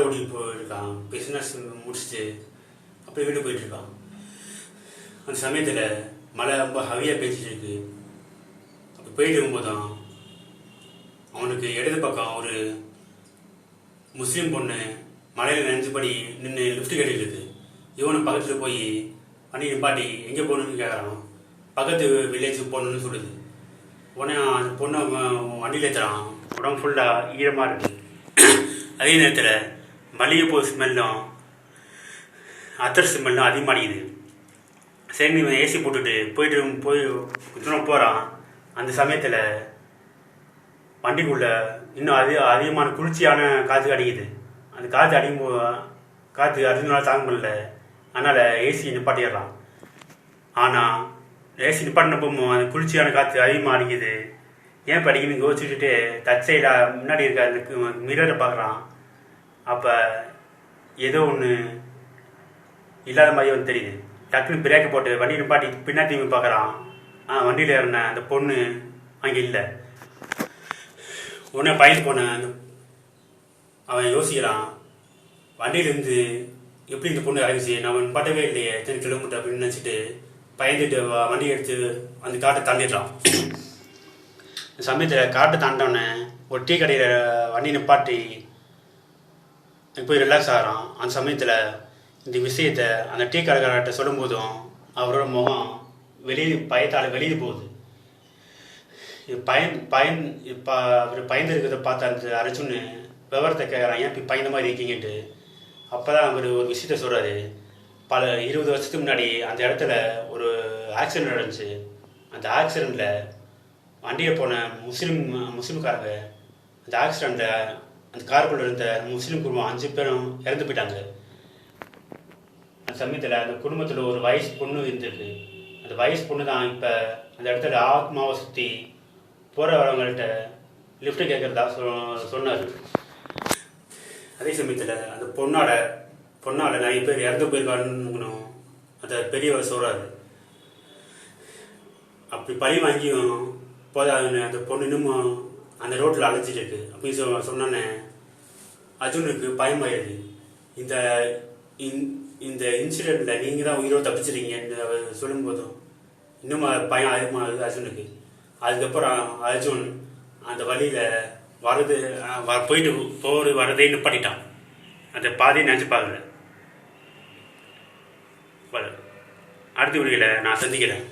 ஓட்டிட்டு போயிருக்கான். பிஸ்னஸ் முடிச்சுட்டு அப்படியே வீட்டுக்கு போயிட்டுருக்கான். அந்த சமயத்தில் மழை ரொம்ப ஹெவியாக பேசிட்டு இருக்கு. அப்படி போயிட்டு இருக்கும்போது தான் அவனுக்கு இடது பக்கம் ஒரு முஸ்லீம் பொண்ணு மலையில் நினைச்சபடி நின்று லிஃப்ட் கேட்டுட்டு இருக்கு. இவனை பக்கத்தில் போய் வண்டி நிப்பாட்டி எங்கே போகணுன்னு கேட்குறான். பக்கத்து வில்லேஜுக்கு போகணுன்னு சொல்லுது. உடனே அந்த பொண்ணை வண்டியில் ஏற்றுறான். உடம்பு ஃபுல்லாக ஈரமாக இருக்குது. அதே நேரத்தில் மல்லிகைப்பூ ஸ்மெல்லும் அத்தர் ஸ்மெல்லும் அதிகமாகிடுது. சரி இவன் ஏசி போட்டுட்டு போய் தூரம் போகிறான். அந்த சமயத்தில் வண்டிக்குள்ளே இன்னும் அதிகமான குளிர்ச்சியான காற்று அடிக்குது. அந்த காற்று அடிக்கும்போது காற்று அதிகமாக தாங்க முடியல. அதனால் ஏசி நிப்பாட்டிடுறான். ஆனால் ஏசி நிப்பாட்டினப்போ அந்த குளிர்ச்சியான காற்று அதிகமாக அடிக்குது. ஏன் படிக்கணும் யோசிச்சுட்டு டச் சைடாக முன்னாடி இருக்க அந்த மிரரை பார்க்குறான். அப்போ ஏதோ ஒன்று இல்லாத மாதிரி வந்து தெரியுது. டக்குன்னு பிரேக்கை போட்டு வண்டி நிப்பாட்டி பின்னாடி பார்க்குறான். வண்டியில் ஏறின அந்த பொண்ணு அங்கே இல்லை. உடனே பயந்து போன அவன் யோசிக்கிறான், வண்டியிலேருந்து எப்படி இந்த பொண்ணு இறங்கிச்சு, நம்ம பட்டவே இல்லையே எத்தனை கிலோமீட்டர் அப்படின்னு நினச்சிட்டு பயந்துட்டு வண்டி எடுத்து அந்த காட்டை தாண்டிடுறான். இந்த சமயத்தில் காட்டை தாண்டோடனே ஒரு டீ கடையில் வண்டி நிப்பாட்டி போய் ரிலாக்ஸ் ஆகிறான். அந்த சமயத்தில் இந்த விஷயத்தை அந்த டீ கடைக்காரர்கிட்ட சொல்லும் போதும் அவரோட முகம் பயத்தால் வெளியே போகுது. அவர் பயந்து இருக்கிறத பார்த்து அந்த அரைச்சுன்னு விவரத்தை கேட்குறான், ஏன் இப்படி பயந்த மாதிரி இருக்கீங்கன்ட்டு. அப்போ தான் அவர் ஒரு விஷயத்த சொல்கிறாரு. 20 வருஷத்துக்கு முன்னாடி அந்த இடத்துல ஒரு ஆக்சிடென்ட் நடந்துச்சு. அந்த ஆக்சிடெண்ட்டில் வண்டியில் போன முஸ்லீம்காரங்க அந்த ஆக்சிடெண்ட்டில் அந்த காருக்குள்ளே இருந்த முஸ்லீம் குடும்பம் 5 பேரும் இறந்து போயிட்டாங்க. அந்த சமயத்தில் அந்த குடும்பத்தில் ஒரு வயசு பொண்ணு இருந்திருக்கு. அந்த வயசு பொண்ணு தான் இப்போ அந்த இடத்துல ஆத்மாவை சுற்றி போகிற வரவங்கள்ட்ட லிஃப்ட்டு கேட்குறதா சொன்னார். அதே சமயத்தில் அந்த பொண்ணால் நிறைய பேர் இறந்து போயிருக்காருன்னு அந்த பெரியவர் சொல்கிறாரு. அப்படி பழி வாங்கியும் போதாதுன்னு அந்த பொண்ணு இன்னும் அந்த ரோட்டில் அழைச்சிட்டு இருக்கு அப்படின்னு சொன்னோன்னே அர்ஜுனுக்கு பயமாயிருது. இந்த இன்சிடெண்ட்டில் நீங்கள் தான் உயிரோடு தப்பிச்சிருக்கீங்கன்னு அவர் சொல்லும்போதும் இன்னும் பயம் அதிகமாகுது அர்ஜுனுக்கு. அதுக்கப்புறம் அர்ஜுன் அந்த வழியில் போயிட்டு வரதே நிப்பாட்டிட்டான். அந்த பாதையை நினச்சி பார்க்கல. அடுத்த வீடியோவில் நான் சந்திக்கிறேன்.